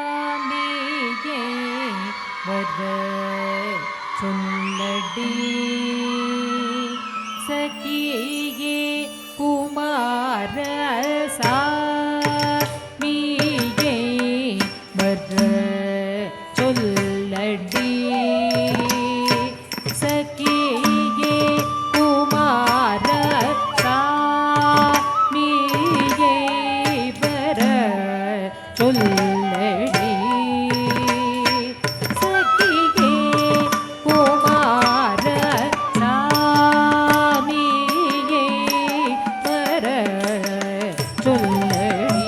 சாமியே வர சொல்லடி சகியே குமார சாமியே வர சொல்லடி சகியே குமார சாமியே வர சொல்லடி சகியே குமார சாமியே வர சொல்லடி.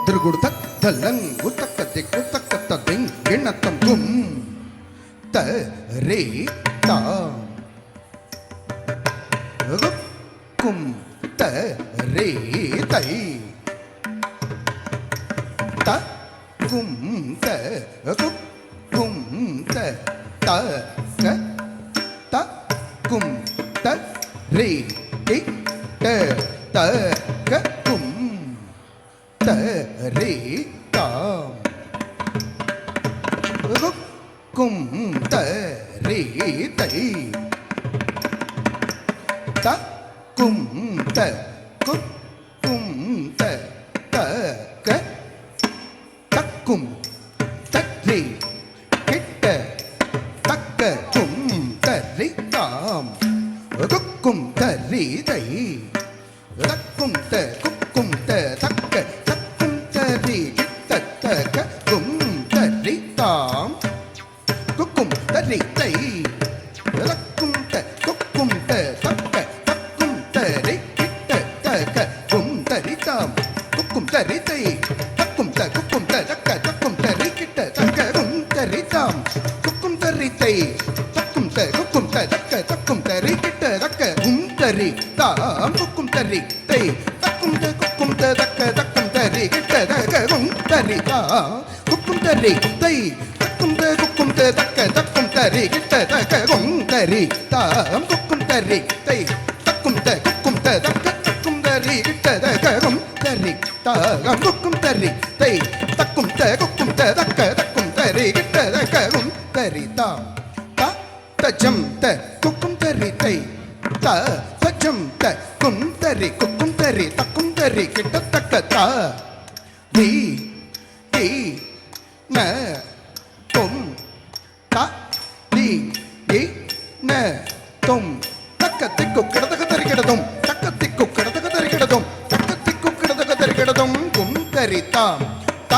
திருகுடுத்த தல்லன் குத்தக்கத்தை குத்தக்கத்திங் எண்ணத்தம் கும் த ரே தா கும் த ரே தை த கும் த கும் த த க த கும் த ரே தி ட த க கும் த ரே தாம் கும் த ரே தை த கும் த கும் த த க தக்கும் தரி கிட்ட தக்க கும் தரி தாம் குக்கும் தரி தை தக்கும் த குக்கும் த தக்க தக்கும் தரி கிட்ட தக்க கும் தரி தாம் குக்கும் தரி தை தக்கும் த குக்கும் த தக்க தக்கும் தரி கிட்ட தக்க கும் தரி தாம் குக்கும் தரி தை தக்கும் த குக்கும் த தக்க தக்கும் தரி கிட்ட தக்க கும் தரி தாம் குக்கும் தரி தை தக்கும் த குக்கும் த தக்க தக்கும் தரி கிட்ட தக்க கும் தரி தாம் குக்கும் தரி தை தக்கும் த குக்கும் த தக்க தக்கும் தரி கிட்ட தக்க கும் தரி தாம் குக்கும் தரி தை தக்கும் த குக்கும் த தக்க தக்கும் தரி கிட்ட தக்க கும் தரி தாம் குக்கும் தரி தை தக்கும் த குக்கும் த தக்க தக்கும் தரி கிட்ட தக்க கும் தரி தாம் குக்கும் தரி தை தக்கும் த குக்கும் த தக்க தக்கும் தரி கிட்ட தக்க கும் தரி தாம் த தஜம் த குக்கும் தரி தை த தஜம் த கும் தரி குக்கும் தரி தக்கும் தரி கிட்ட தக்க த தி தி ந தும் த தி தி ந தும் தக்க திக்கு கிடதக தரி கிடதும் தக்க திக்கு கிடதக தரி கிடதும் தக்க திக்கு கிடதக தரி கிடதும் கும் தரி தாம் த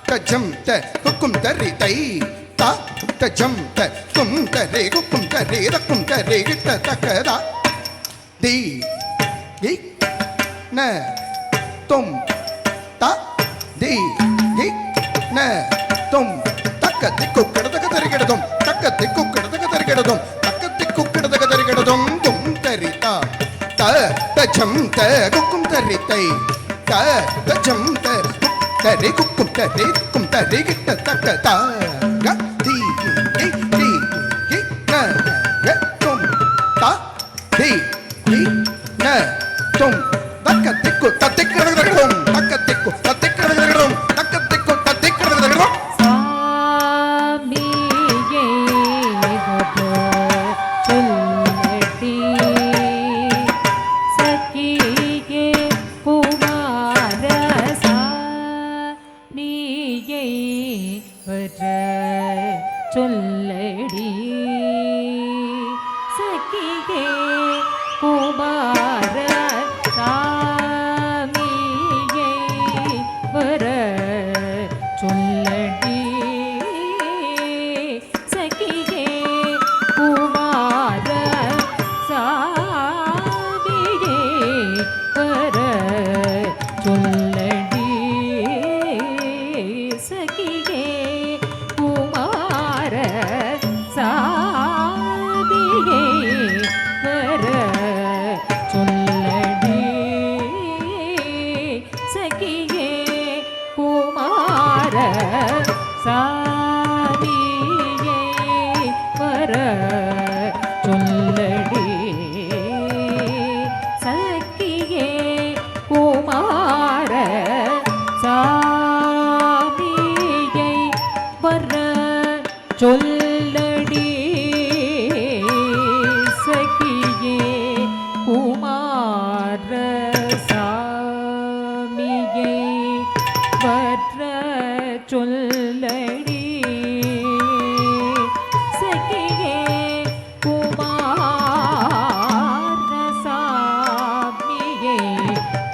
தஜம் த குக்கும் தரி தை த தஜம் த கும் தரி குக்கும் தரி தக்கும் தரி கிட்ட தக்க த தி தி ந தும் த தி தி ந தும் தக்க திக்கு கிடதக தரி கிடதும் தக்க திக்கு கிடதக தரி கிடதும் தக்க திக்கு கிடதக தரி கிடதும் கும் தரி தா த தஜம் த குக்கும் தரி தை த தஜம் த தரி குக்கும் தரி குக்கும் தரி கிட்ட தக்க த க தி தி தி தி ந க தும் த தி தி ந தும் தக்க திக்கு தத்திக்கு கிடதும் தக்க திக்கு தத்திக்கு கிடதும் தக்க திக்கு தத்திக்கு கிடதும் சாமியே வர சொல்லடி சகியே குமார சாமியே வர சொல்லடி சகியே குமார சாமியே வர சொல்லடி சகியே குமார சாமியே வர சொல்லடி சகியே குமார சாமியே வர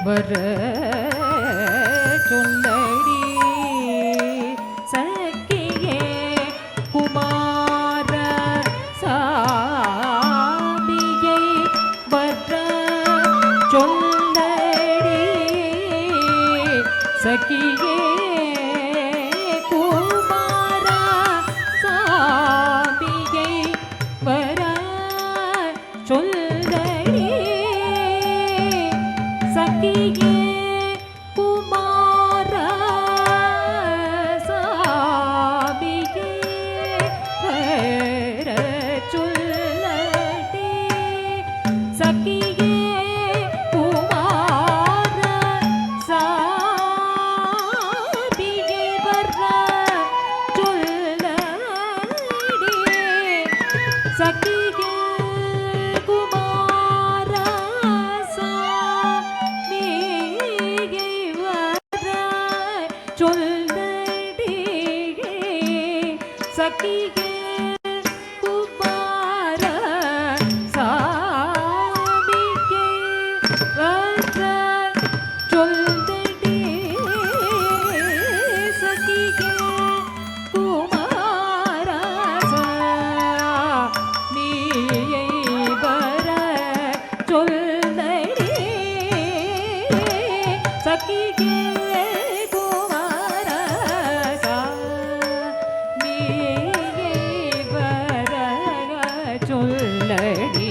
வர சொல்லடி சக்கியே குமார சாமியை வர சொல்லடி சக்கியே குமார சாமியை வர சொல்லடி சக்கியே குமார சாமியே வர சொல்லடி சக்கியே குமார சாமியை வர சொல்லடி சக்கியே குமார சாமியை வர சொல்லடி சக்கியே குமார சாமியை வர சொல்லடி சக்கியே குமார சாமியை வர சொல்லடி சக்கியே குமார சாமியை வர சொல்லடி சக்கியே குமார சாமியை வர சொல்லடி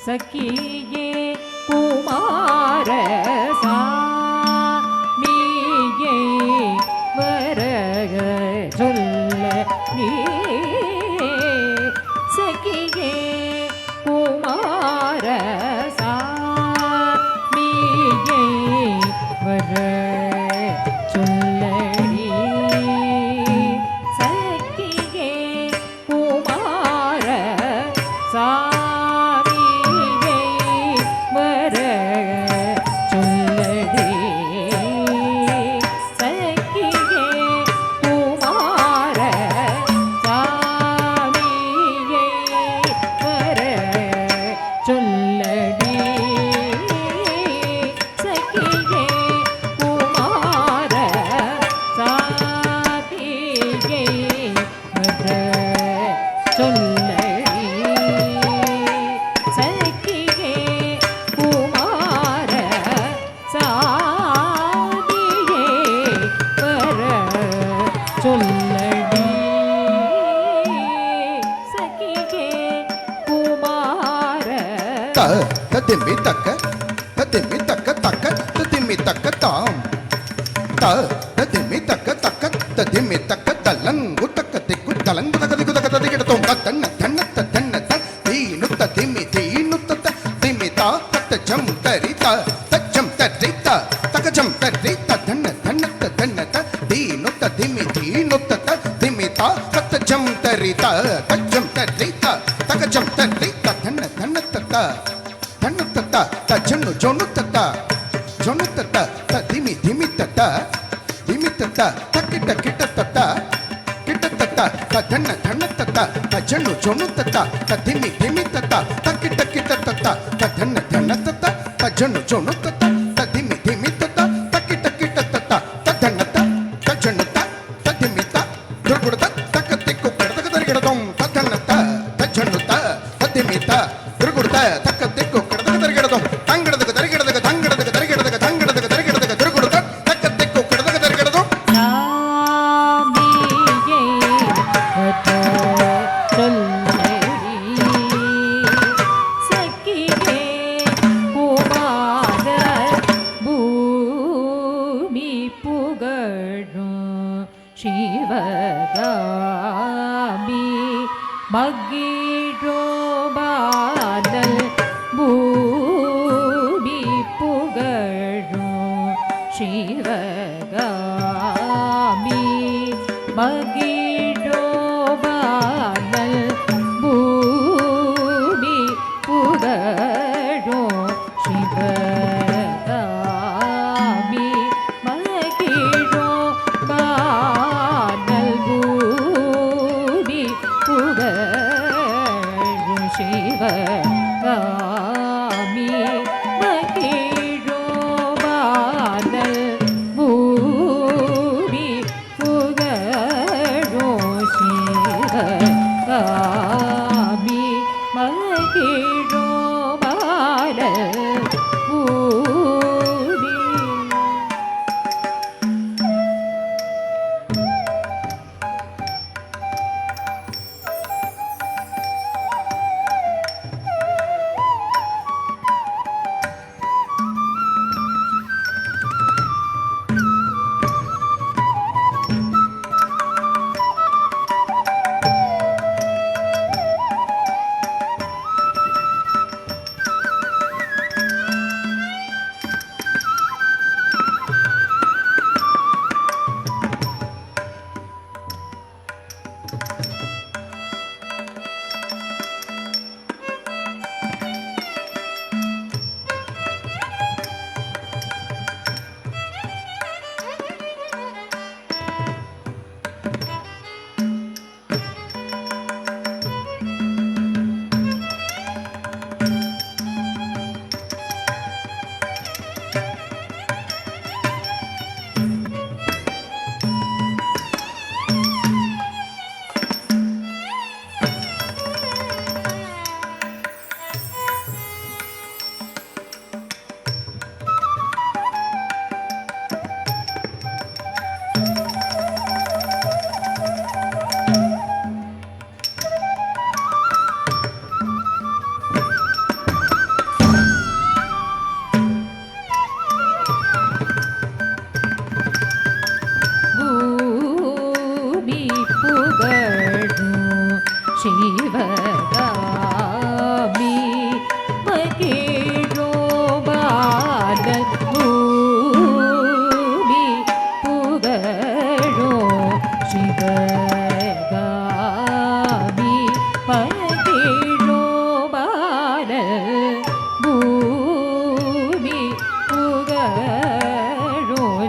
சக்கியே குமார சாமியை வர சொல்லடி சக்கியே குமார சாமியை வர சொல்லடி சக்கியே குமார சாமியை வர சொல்லடி சக்கியே குமார சாமியை வர சொல்லடி சக்கியே குமார சாமியை வர சொல்லடி சக்கியே குமார தத்திம்மி தக்க தத்திம்மி தக்க தாம் தத்திம்மி தக்க தலங்கு தக்க திக்கு தலங்கு தக்க திக்கு தக்க ததி கிடத்தோம் தன்ன தன்னத்த தன்னத்த தீனுத்த திம்மி தீனுத்த திம்மி தா தத்த ஜம் தரித தச்சம் தரித தகஜம் தரித தன்ன தன்னத்த தன்னத்த தீனுத்த திம்மி தீனுத்த திம்மி தா தத்த ஜம் தரித தச்சம் தரித தகஜம் தரித தன்ன தன்னத்த தன்னத்த தஜன்னு ஜொன்னுத்த ஜொன்னுத்த திமி திமித்த திமித்த தக்கிட்ட கிட்டத்த கிட்டத்த தன்ன தன்னத்த தஜன்னு ஜொன்னுத்த திமி திமித்த தக்கிட்ட கிட்டத்த தன்ன தன்னத்த தஜன்னு ஜொன்னுத்த திமி திமித்த தக்கிட்ட கிட்டத்த தன்னத்த தஜன்னுத்த திமித்த ದುರ್ಗುಡತ ತಕ್ಕತ್ತಿಕ್ಕು ಕಡತಕ ತರಿಗಿಡತಂ ತನ್ನತ್ತ ತಜ್ಜನ್ನುತ್ತ ತದ್ದಿಮಿತ್ತ ದುರ್ಗುಡತ ತಕ್ಕತ್ತಿಕ್ಕು ಕಡತಕ ತರಿಗಿಡತಂ ತಂಗಡದಕ ತರಿಗಿಡದಕ ತಂಗಡದಕ ತರಿಗಿಡದಕ ತಂಗಡದಕ ತರಿಗಿಡದಕ ದುರ್ಗುಡತ ತಕ್ಕತ್ತಿಕ್ಕು ಕಡತಕ ತರಿಗಿಡತಂ ಶಿವಗಾಮಿ ಮಗ್ಗಿಡೋ ಬಾದಲ್ ಭೂಮಿ ಪುಗಡೋ ಶಿವಗಾಮಿ ಮಗ್ಗಿಡೋ ಬಾದಲ್ ಭೂಮಿ ಪುಗಡೋ ಶಿವಗಾಮಿ ಮಗ್ಗಿಡೋ ಬಾದಲ್ ಭೂಮಿ ಪುಗಡೋ ಶಿವಗಾಮಿ ಮಗ್ಗಿಡೋ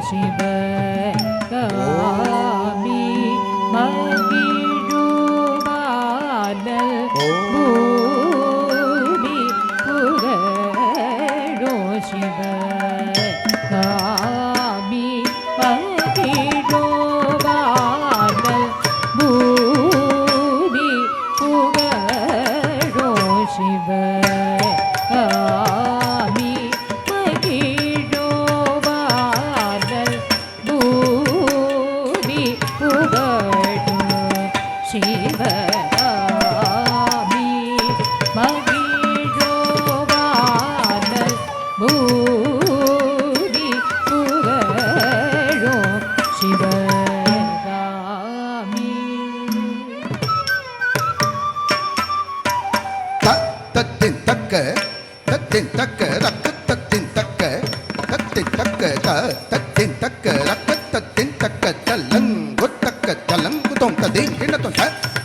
சிவ காமி மகிழுவானல் பூமி புகழோ சிவ காமி மகிழுவானல் பூமி புகழோ சிவ காமி மகிழுவானல் பூமி புகழோ சிவ காமி மகிழுவானல் பூமி புகழோ சிவகாமி தத்தின் தக்க தத்தின் தக்க ரக்க தத்தின் தக்க தத்தின் தக்க தத்தின் தக்க ரக்க தத்தின் தக்க தலங்கு தக்க தலங்கு தொம் ததி கிணத்தொம்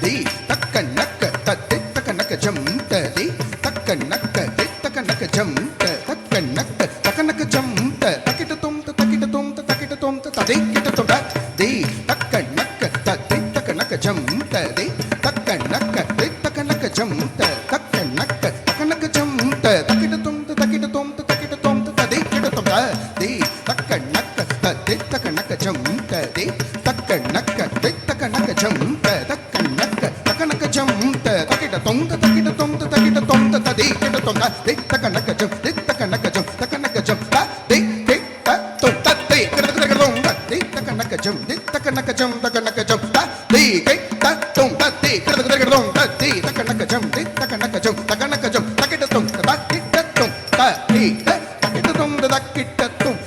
தி தக்க நக்க தத்தி தக்க நக்க ஜம் ததி தக்க நக்க தி தக்க நக்க ஜம் தக்க நக்க தக்க நக்க ஜம் தக்கிட்ட தொம் தக்கிட்ட தொம் தக்கிட்ட தொம் ததி கிட்ட தொம் தி தக்க நக்க தத்தி தக்க நக்க ஜம் ததி தக்க நக்க தி தக்க நக்க ஜம் தக்க நக்க தக்க நக்க ஜம் தக்கிட்ட தொம் தக்கிட்ட தொம் தக்கிட்ட தொம் ததி கிட்ட தொம் தி தக்க நக்க தத்தி தக்க நக்க ஜம் ததி தக்க நக்க தி தக்க நக்க ஜம் தக்க நக்க தக்க நக்க ஜம் தக்கிட்ட தொம் தக்கிட்ட தொம் தக்கிட்ட தொம் ததி கிட்ட தொம் தி தக்க நக்க ஜம் தி தக்க நக்க ஜம் தக்க நக்க ஜம் தி கிட்ட தொம் ததி கிட்ட தொம் தி தக்க நக்க ஜம் தி தக்க நக்க ஜம் தக்க நக்க ஜம் தி கிட்ட தொம் ததி கிட்ட தொம் தி தக்க நக்க ஜம் தி தக்க நக்க ஜம் தக்க நக்க ஜம் தக்கிட்ட தொம் தக்கிட்ட தொம் தி தக்கிட்ட தொம் தக்கிட்ட தொம்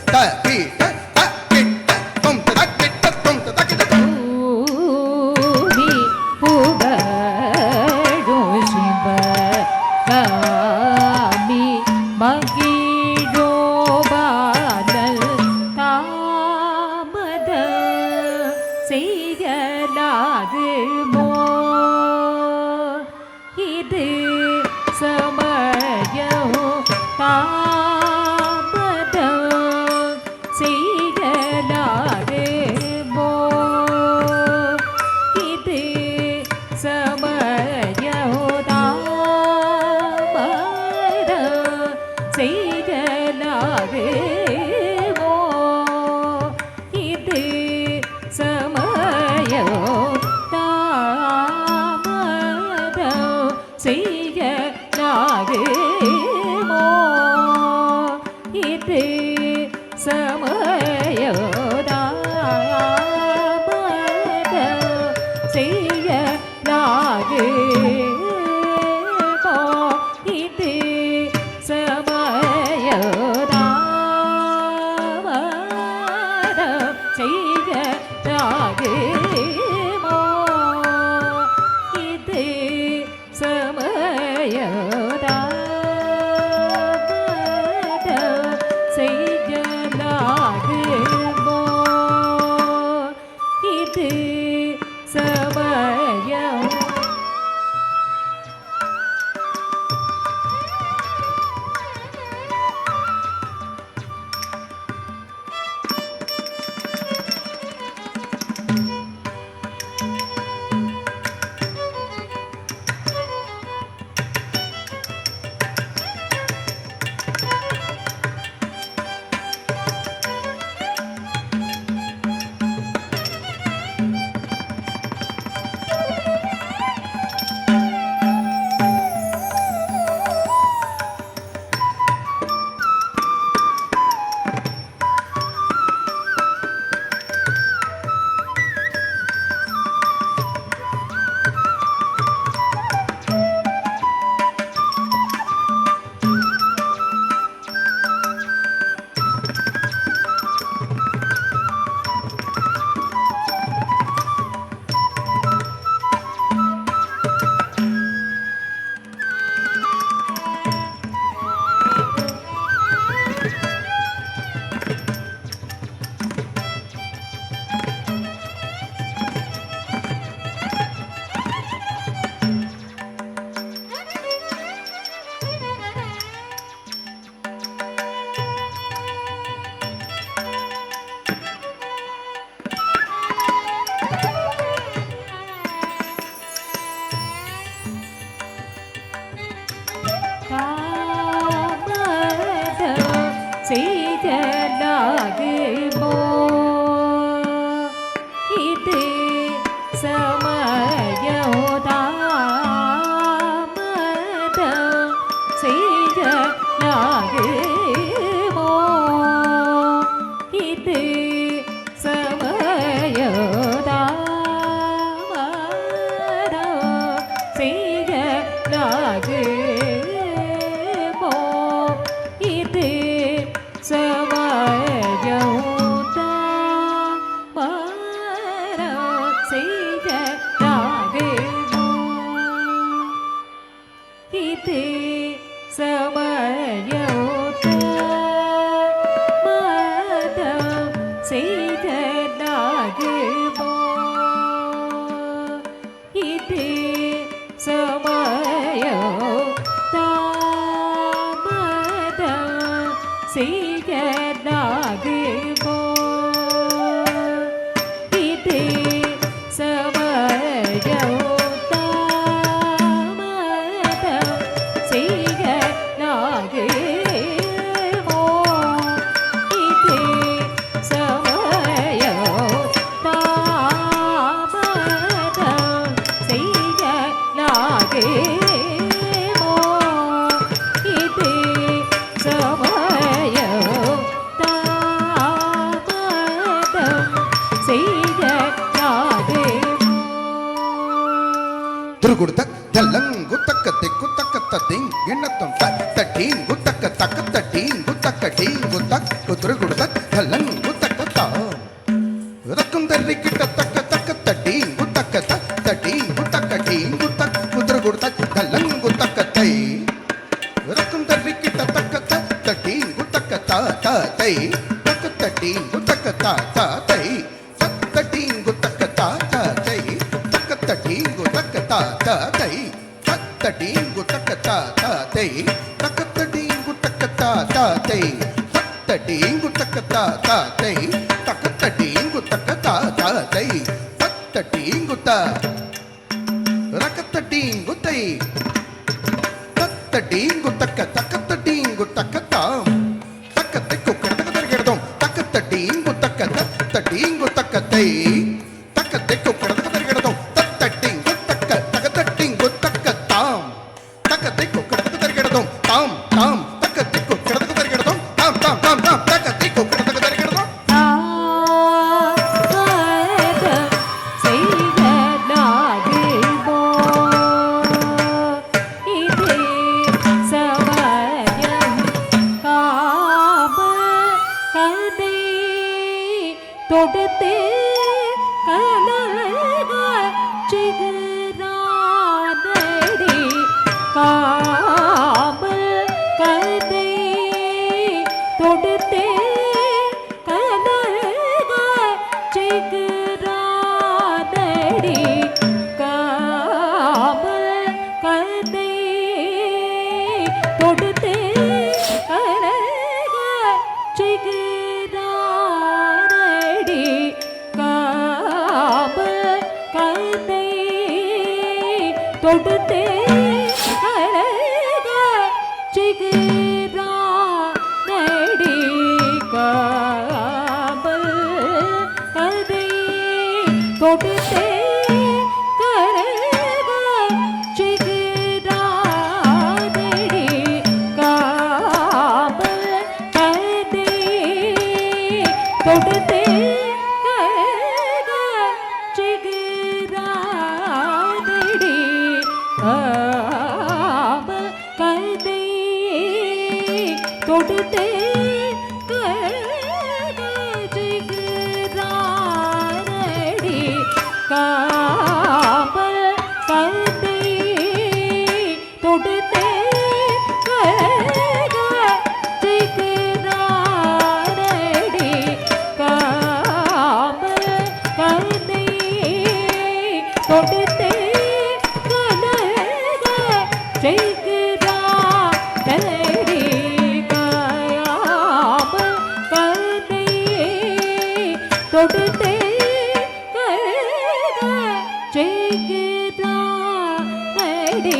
தி தக்கிட்ட தொம் தக்கிட்ட தொம் தக்கிட்ட தொம் பூமி புகழோ சிவ காமி மகிழோபானல் தாமத செய்யலாகுமோ இது சமயம் தாமதம் செய்யலாகுமோ இது சமயம் தாமதம் செய்யலாகுமோ இது சமயம் தாமதம் செய்யலாகுமோ இது சமயம் தாமதம் செய்யலாகுமோ இது சமயம் தாமதம் செய்யலாகுமோ இது சமயம் தாமதம் செய்யலாகுமோ இது சமயம் செய்யலாகுமோ இது சமயம் தாமதம் செய்யலாகுமோ இது சமயம் தாமதம் செய்யலாகுமோ இது சமயம் தாமதம் செய்யலாகுமோ திருகுடுத்த தல்லங்குத்தக்கத்தை குத்தக்கத்தத்திங் எண்ணத்தம் தட்டீங் குத்தக்க தக்கத்தட்டீங் குத்தக்கட்டீங் குத்தக்கு திருகுடுத்த தல்லங்குத்தக்கத்தா ரக்கம் தர்ரி கிட்ட தக்க தக்கத்தட்டீங் குத்தக்க தட்டீங் குத்தக்கட்டீங் குத்தக்கு திருகுடுத்த தல்லங்குத்தக்கத்தை ரக்கம் தர்ரி கிட்ட தக்க தட்டீங் குத்தக்க தாத்தை தக்கத்தட்டீங் குத்தக்க தாத்தை தட்டீங் குத்தக்க தாத்தை தக்கத்தட்டீங் குத்தக்க தாத்தை தட்டீங் குத்தக்க தாத்தை தக்கத்தட்டீங் குத்தக்க தாத்தை தட்டீங் குத்தக்க தாத்தை தக்கத்தட்டீங் குத்தக்க தாத்தை தட்டீங் குத்த ரக்கத்தட்டீங் குத்தை தட்டீங் குத்தக்க தக்கத்தட்டீங் குத்தக்க தாம் தக்கத்தை குக்கடக்க தருகிறதும் தக்கத்தட்டீங் குத்தக்க தட்டீங் குத்தக்கத்தை தக்கத்தை குக்கடக்க தருகிறதும் தட்டீங் குத்தக்க தக்கத்தட்டீங் குத்தக்க தாம் தக்கத்தை குக்கடக்க தருகிறதும் தாம் தாம் தக்கத்தை குக்கடக்க தருகிறதும் தாம் தாம் தாம் தாம் தக்கத்தை குக்கடக்க தருகிறதும் தாமதம் செய்யலாகுமோ இது சமயம் காம கதை தொடுத்து கலக சிகுரானடி காமல் கதை தொடுத்து கலக சிகுரானடி காமல் கதை தொடுத்து கலக சிகுரானடி காமல் கதை தொடுத்து கலக சிகுரானடி காமல் கதை தொடுத்து கலக சிகுரானடி காமல் கதை தொடுத்து கலக சிகுரானடி காமல் கதை தொடுத்து கலக சிகுரானடி காமல் கதை தொடுத்து கலக சிகுரானடி காமல் கதை தொடுத்து கலக சிகுரானடி காமல் கதை தொடுத்து கலக சிகுரானடி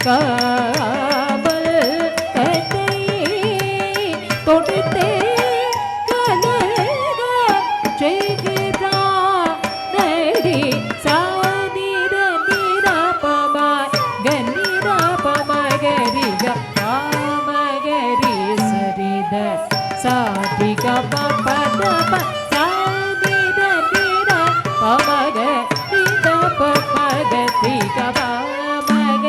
காமல் கதை தொடுத்து கலக சிகுரானடி சானித நிரபமாய் கனிரபமகரிக பாமகரி சரித சாதிக பதப சானித நிரபமக நிரபமகரிக பாமக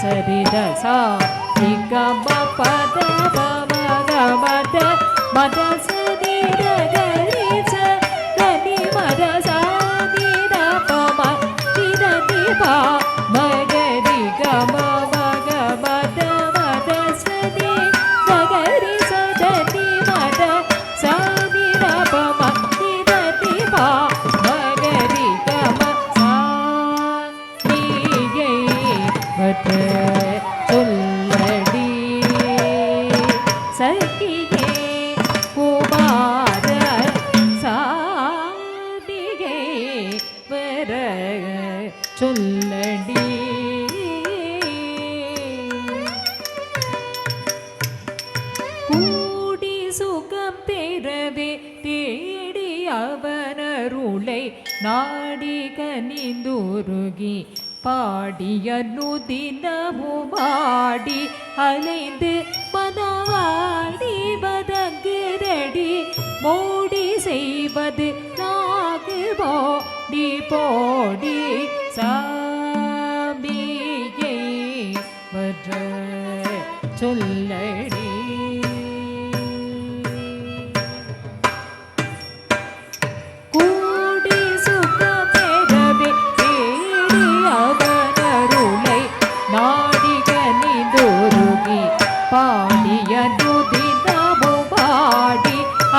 சரித சாதிக பதப மக மத மத சதிர கரிச தனி மத சாதிர பம திர திபா மகரி கம மக மத மத சதி மகரி சதனி மத சாதிர பம திர திபா மகரி கம சாதியை மத சொல்லடி சகியே குமார சாதிகை வர சொல்லடி கூடி சுகம் பெறவே தேடி அவனருளை நாடி கனிந்துருகி பாடிய நுதினமுமாடி அலைந்து மனவாடி வதங்குதடி மோடி செய்வது நாகு போடி போடி சாமியை வர சொல்லடி கூடி சுகம் பெறவே தேடி அவனருளை நாடி கனிந்துருகி பாடிய நுதினமுமாடி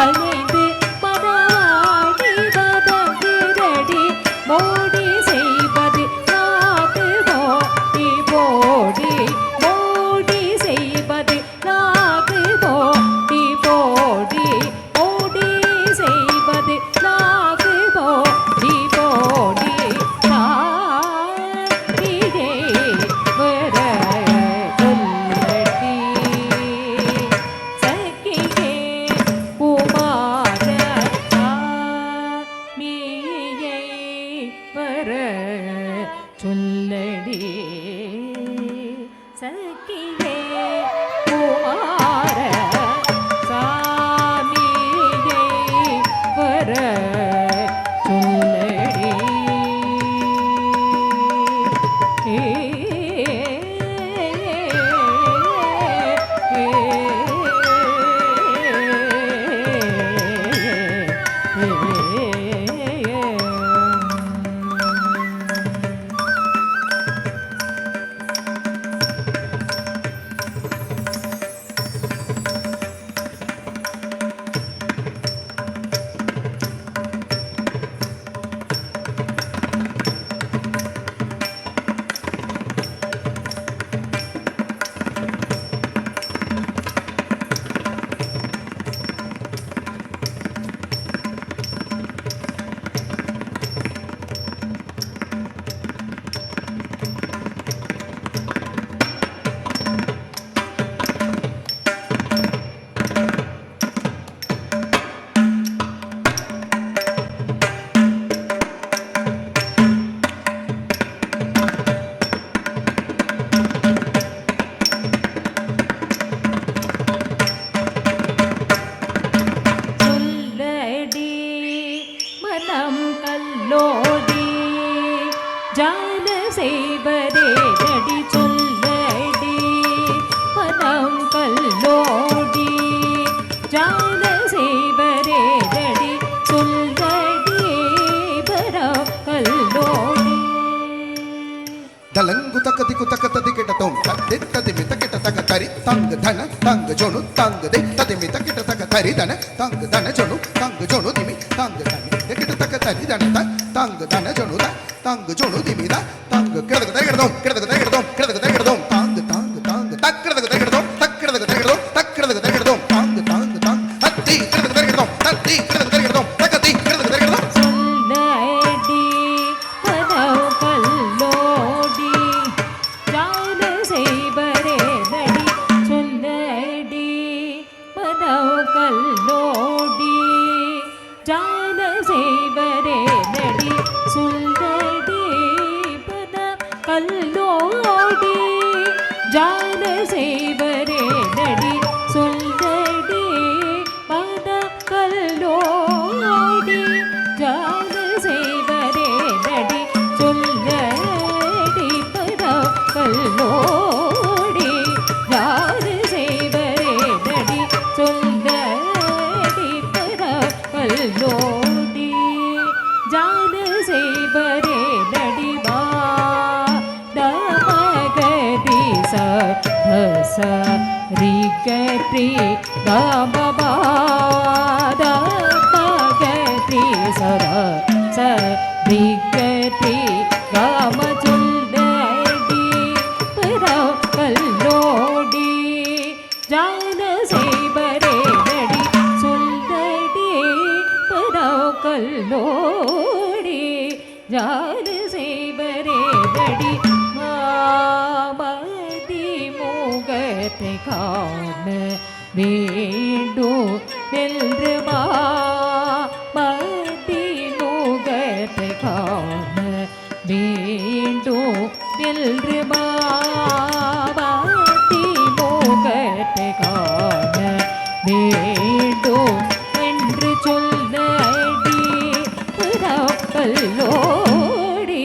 அலைந்து மனவாடி வதங்குதடி மோடி செய்வது நாகு போடி போடி மோடி செய்வது நாகு போடி போடி மோடி செய்வது நாகு போடி போடி நாடிகை வர சொல்லடி சகியே குமார சாமியை வர சொல்லடி சகியே குமார சாமியை வர சொல்லடி சொல்லடி மனம் கல்லோடி ஜால செய்வதே நடி சொல்லடி மனம் கல்லோடி ஜால செய்வதே நடி சொல்லடி மனம் கல்லோடி தலங்கு தக்கதி குத்தக்கத்ததி கிட்டத்தோம் தத்தி ததி மித்த கிட்ட தக்க தரி தங்கு தன தங்கு ஜோனு தங்கு தி ததி மித்த கிட்ட தக்க தரி தன தங்கு தன ஜோனு தங்கு ஜோனு திமி தங்கு தனி கிட்ட தக்க தரி தன தங்கு தன ஜோனு தங்கு ஜோனு திமி தங்கு கிடக்கு தரிகிறதோம் கிடக்கு தரிகிறதோம் கிடக்கு தரிகிறதோம் தாங்கு தாங்கு தாங்கு தக்கிறதுக்கு தரிகிறதோம் தக்கிறதுக்கு தரிகிறதோம் தக்கிறதுக்கு தரிகிறதோம் தாங்கு தாங்கு தாங்கு தத்தி கிடக்கு தரிகிறதோம் தத்தி கிடக்கு தரிகிறதோம் தக்கத்தி கிடக்கு தரிகிறதோம் சொல்லடி மனம் கல்லோடி ஜால செய்வதே நடி சொல்லடி மனம் கல்லோடி ஜால செய்வதே நடி சொல்லடி மனம் கல்லோடி ஜால செய்வதே நடி சொல்லடி மனம் கல்லோடி ஜால செய்வதே நடி சொல்லடி மனம் கல்லோடி ஜால செய்வதே நடி சொல்லடி மனம் கல்லோடி ஜால செய்வதே நடி மா தமகதி ச ரி கரி கமபா தமகதி ச ரி கரி கம சொல்லடி பர கல்லோடி ஜால செய்வரே நடி சொல்லடி பராக்கல்லோடி ஜாரு செய்வரே நடி மாமதி முகத்தை காண வேண்டும் என்று மாமதி முகத்தை காண வேண்டும் என்று மாமதி முகத்தை காண வேண்டும் என்று சொல்லடி புறப்பல்லோடி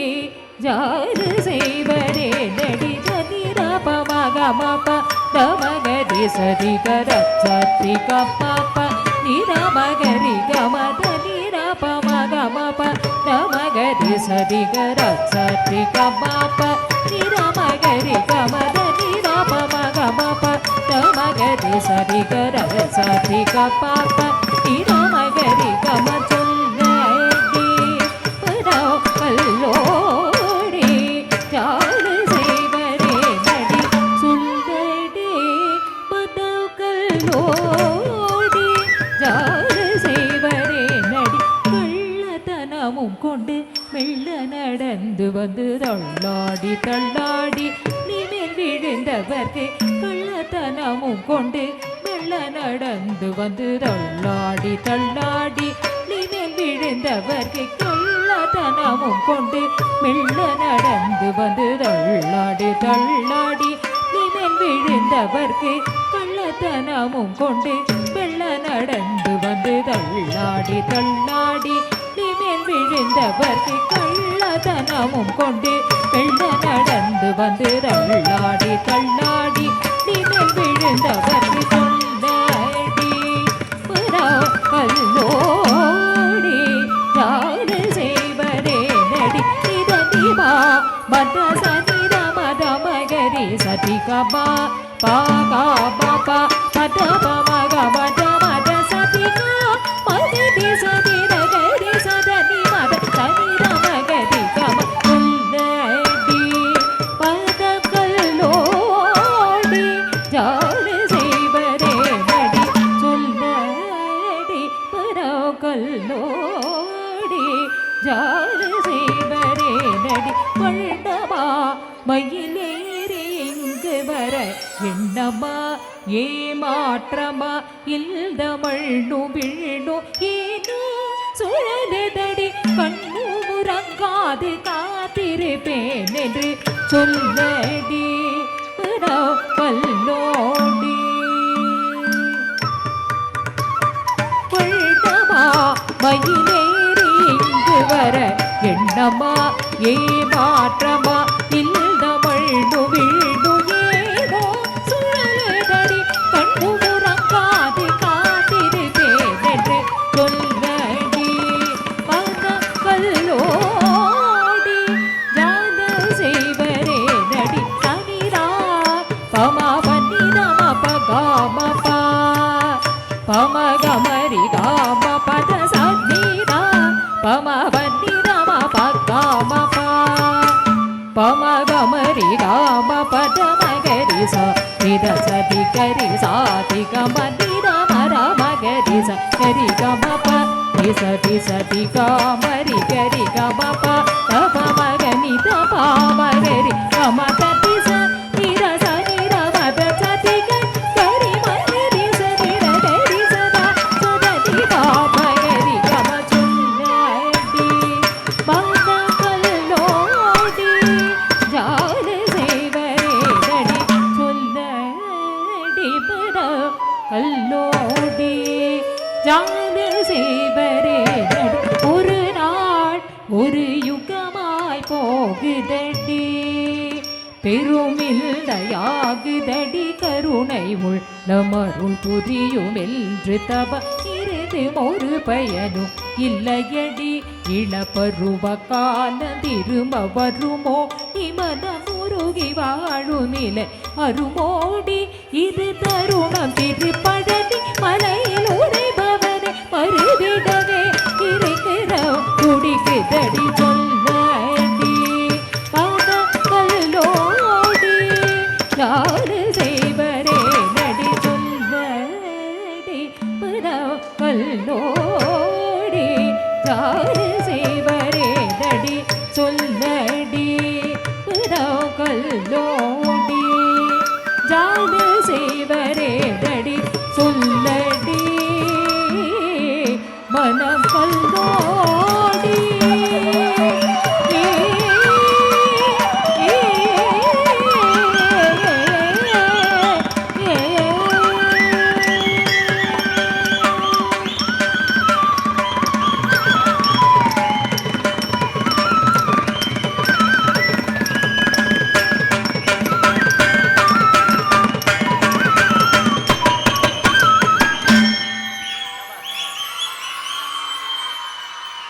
ஜாரு செய்வரே நடி தனிரபமகமப தமகரி சரிகர சத்திக பாப்ப நிரமகரி கமத நிரபமகமப தமகரி சரிகர சத்திக பாப்ப நிரமகரி கமத நிரபமகமப தமகரி சரிகர சத்திக பாப்ப நிரமகரி கம சொல்லடி பல்லோடி ஜாரு செய்வரே நடி சொல்லடி பதக்கல்லோடி ஜாரு செய்வரே நடி கள்ளத்தனமும் கொண்டு மெல்ல நடந்து வந்து தள்ளாடி தள்ளாடி நிமிர் விழுந்தவர்க்கு கள்ளத்தனமும் கொண்டு மெல்ல நடந்து வந்து தள்ளாடி தள்ளாடி நிமிர் விழுந்தவர்க்கு கள்ளத்தனமும் கொண்டு மெல்ல நடந்து வந்து தள்ளாடி தள்ளாடி நிமிர் விழுந்தவர்க்கு கள்ளத்தனமும் கொண்டு மெல்ல நடந்து வந்து தள்ளாடி தள்ளாடி நிமிர் விழுந்தவர்க்கு கள்ளத்தனமும் கொண்டு மெல்ல நடந்து வந்து தள்ளாடி தள்ளாடி நிமிர் விழுந்தவர்க்கு சொல்லடி பல்லோடி ஜாரு செய்வரே நடி நிதனிமா மத சனித மத மகரி சதி கபா பாகா பாபா மத மக மத மத சதி மதி சதி நகரி சதனி மத சனித மகரி கம சொல்லடி பதக்கல்லோடி ஜாரு செய்வரே நடி சொல்லடி பராக்கல்லோடி ஜாரு செய்வரே நடி கொண்டமா மயிலேறி இங்கு வர எண்ணமா ஏமாற்றமா இல்லமழ்னு விழ்னு ஏனோ சுழலுதடி கண்ணு உறங்காது காத்திருப்பேன் என்று சொல்லடி பல்லோடி கொண்டமா மயிலேறி இங்கு வர எண்ணமா ஏமாற்றமா இல்லமழ்னு விழ்னு ஏனோ சுழலுதடி கண்ணு உறங்காது காத்திருப்பேன் என்று சொல்லடி பதக்கல்லோடி ஜாத செய்வரே நடி சனிரா பமபனி நம பகாமப பமகமரி காம பத சனிரா பமபனி நம பகாமப பமகமரி காம பத மகரி ச நித சதி கரி சாதி கமதி நம மகரி ச கரி கமப சதி சதி காமரி கரி கமப தப மகனி தப மகரி கம ததி ச நிர சனி ரமத சதி கரி மகரி ச நிர கரி சதா சததி காமகரி கம சொல்லடி பதக்கல்லோடி ஜாரு செய்வரே நடி சொல்லடி பதக்கல்லோடி ஜாரு செய்வரே நடி ஒரு நாள் ஒரு யுகமாய் போகுதடி பெருமில்லையாகுதடி கருணை உள்ளமருள் புரியும் என்று தவ இருதும் ஒரு பயனும் இல்லையடி இளப்பருவ கால திரும்ப வருமோ இமத முருகி வாழு நிலை அருமோடி இது தருணம் திருப்பழனி மலையில் உரைபவனை மறுவிடவே இருக்கிற குடிக்குதடி சொல்லடி பதக்கல்லோடி யாரு செய்வரே நடி சொல்லடி ನೋಡಿ ತಾರೆ